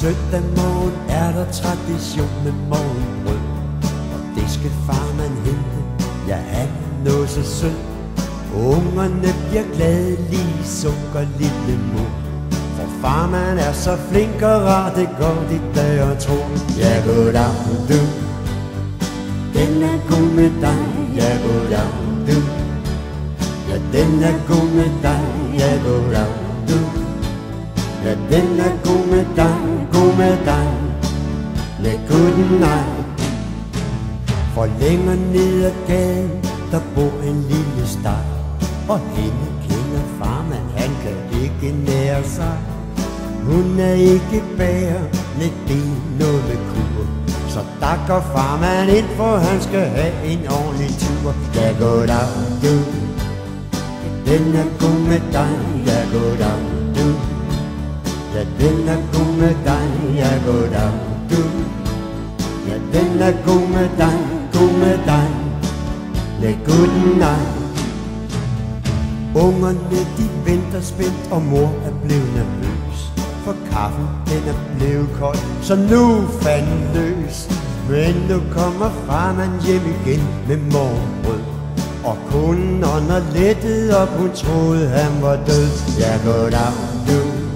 Søndag morgen er der tradition med morgenbrød, og det skal farmand hente, ja han er noget så sød. Ungerne bliver glade, lige sukker lille mor, for farmand er så flink og rar, det går de dør og tror. Ja goddag du, den er god med dig, ja goddag du, ja den er god med dig, ja goddag du, ja den er god med dig, god med dig, med good night. For længere ned ad gaden, der bor en lille steg, og hende kender farmand, han kan ikke nære sig. Hun er ikke bager, nej det er noget med kur, så der går farmand ind, for han skal have en ordentlig tur. Ja goddag du, den er god med dig, ja goddag du, ja den er god med dig, ja goddag du, ja den er god med dig, god med dig, med good night. Ungerne de venter spændt, og mor er blevet nervøs, for kaffen den er blevet kold, så nu fanden løs. Men nu kommer farmand hjem igen med morgenbrød, og konen ånder lettet op, hun troede han var død. Ja goddag